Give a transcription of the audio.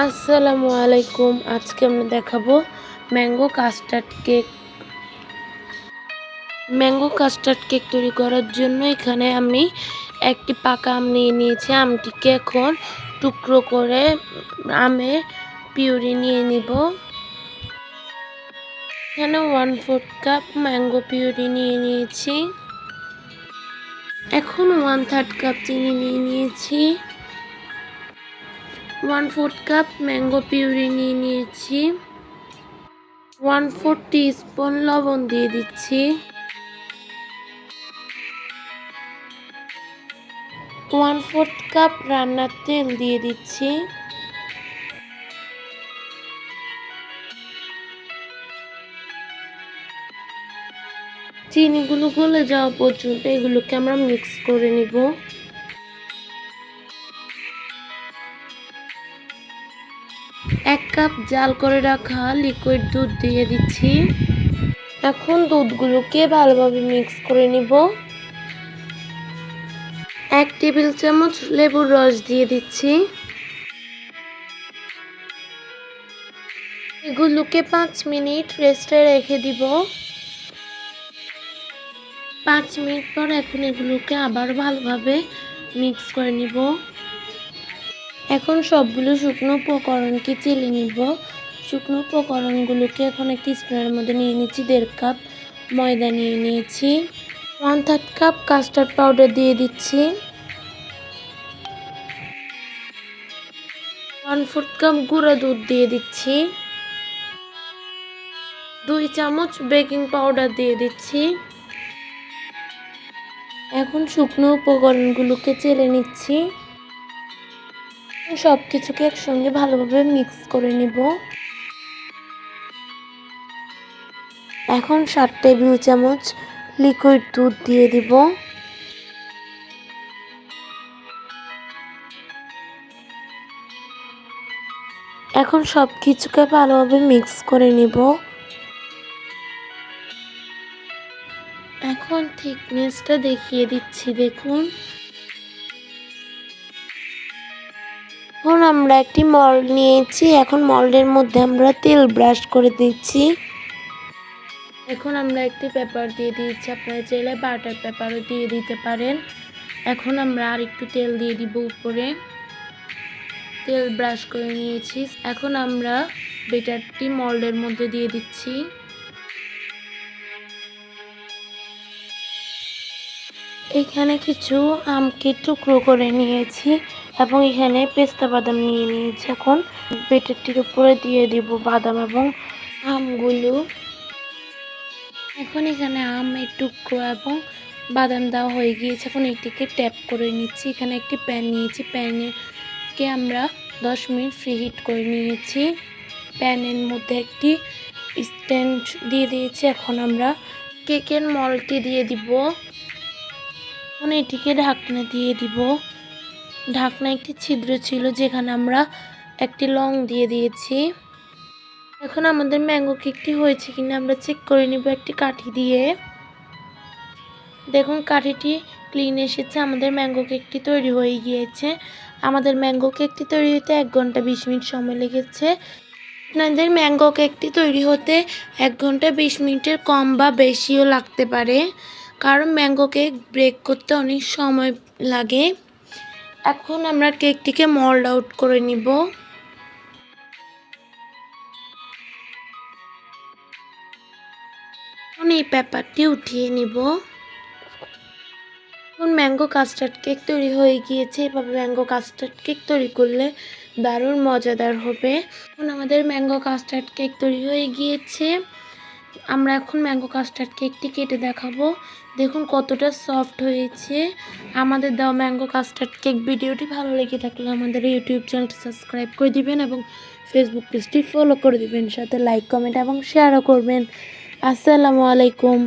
আসসালামু আলাইকুম। আজকে আমরা দেখাবো mango custard cake. Mango custard cake তৈরি করার জন্য এখানে আমি একটি পাকা আম নিয়ে নিয়েছি। আমটিকে এখন টুকরো করে আমের পিউরি নিয়ে নিব। এখানে 1/4 কাপ ম্যাঙ্গো পিউরি নিয়ে নিয়েছি। এখন 1/3 কাপ চিনি নিয়ে নিয়েছি। 1/4 কাপ ম্যাঙ্গো পিউরি নিয়ে নিয়েছি। 1/4 টিস্পুন লবণ দিয়ে দিচ্ছি। 1/4 কাপ রান্নার তেল দিয়ে দিচ্ছি। চিনিগুলো গলে যাওয়া পর্যন্ত এগুলোকে আমরা মিক্স করে নিব। এক কাপ জাল করে রাখা লিকুইড দুধ দিয়ে দিচ্ছি। এখন দুধগুলোকে ভালোভাবে মিক্স করে নিব। 1 টেবিল চামচ লেবুর রস দিয়ে দিচ্ছি। এগুলোকে 5 মিনিট রেস্টে রেখে দিব। 5 মিনিট পর এখন এগুলোকে আবার ভালোভাবে মিক্স করে নিব। এখন সবগুলো শুকনো উপকরণকে চেলে নিব। শুকনো উপকরণগুলোকে এখন একটি স্প্রের মধ্যে নিয়ে নিচ্ছি। 1.5 কাপ ময়দা নিয়ে নিয়েছি। 1/3 কাপ কাস্টার্ড পাউডার দিয়ে দিচ্ছি। 1/4 কাপ গুঁড়া দুধ দিয়ে দিচ্ছি। 2 চামচ বেকিং পাউডার দিয়ে দিচ্ছি। এখন শুকনো উপকরণগুলোকে চেলে নিচ্ছি। সব কিছুকে একসঙ্গে ভালোভাবে মিক্স করে নিব। এখন 7 টেবিল চামচ লিকুইড দুধ দিয়ে দিব। এখন সব কিছুকে ভালোভাবে মিক্স করে নিব। এখন থিকনেসটা দেখিয়ে দিচ্ছি, দেখুন। এখন আমরা একটি মল্ড নিয়েছি। এখন মল্ডের মধ্যে আমরা তেল ব্রাশ করে দিচ্ছি। এখন আমরা একটি পেপার দিয়ে দিয়েছি। আপনারা চাইলে বাটার পেপারও দিয়ে দিতে পারেন। এখন আমরা আর একটু তেল দিয়ে দিব উপরে। তেল ব্রাশ করে নিয়েছি। এখন আমরা বেটারটি মল্ডের মধ্যে দিয়ে দিচ্ছি। এখানে কিছু আমকে টুকরো করে নিয়েছি এবং এখানে পেস্তা বাদাম নিয়ে নিয়েছি। এখন বেটারটির উপরে দিয়ে দিব বাদাম এবং আমগুলো। এখন এখানে আমের টুকরো এবং বাদাম দেওয়া হয়ে গিয়েছে। এখন এটিকে ট্যাপ করে নিচ্ছি। এখানে একটি প্যান নিয়েছি। প্যানকে আমরা 10 মিনিট ফ্রি হিট করে নিয়েছি। প্যানের মধ্যে একটি স্ট্যান্ড দিয়ে দিয়েছি। এখন আমরা কেকের মল্ডটি দিয়ে দিব। এখন এটিকে ঢাকনা দিয়ে দিব। ঢাকনা একটি ছিদ্র ছিল যেখানে আমরা একটি লং দিয়ে দিয়েছি। এখন আমাদের ম্যাঙ্গো কেকটি হয়েছে কিনা আমরা চেক করে নিব একটি কাঠি দিয়ে। দেখুন কাঠিটি ক্লিন এসেছে। আমাদের ম্যাঙ্গো কেকটি তৈরি হয়ে গিয়েছে। আমাদের ম্যাঙ্গো কেকটি তৈরি হতে 1 ঘন্টা 20 মিনিট সময় লেগেছে। আপনাদের ম্যাঙ্গো কেকটি তৈরি হতে 1 ঘন্টা 20 মিনিটের কম বা বেশিও লাগতে পারে, কারণ ম্যাঙ্গো কেক ব্রেক করতে অনেক সময় লাগে। এখন আমরা কেকটিকে মল্ড আউট করে নিব। এখন এই পেপারটি উঠিয়ে নিব। এখন ম্যাঙ্গো কাস্টার্ড কেক তৈরি হয়ে গিয়েছে। এভাবে ম্যাঙ্গো কাস্টার্ড কেক তৈরি করলে দারুণ মজাদার হবে। এখন আমাদের ম্যাঙ্গো কাস্টার্ড কেক তৈরি হয়ে গিয়েছে। আমরা এখন ম্যাঙ্গো কাস্টার্ড কেকটি কেটে দেখাবো। দেখুন কতটা সফট হয়েছে আমাদের দেওয়া ম্যাঙ্গো কাস্টার্ড কেক। ভিডিওটি ভালো লেগে থাকলে আমাদের ইউটিউব চ্যানেলটি সাবস্ক্রাইব করে দিবেন এবং ফেসবুক পেজটি ফলো করে দিবেন। সাথে লাইক, কমেন্ট এবং শেয়ারও করবেন। আসসালামু আলাইকুম।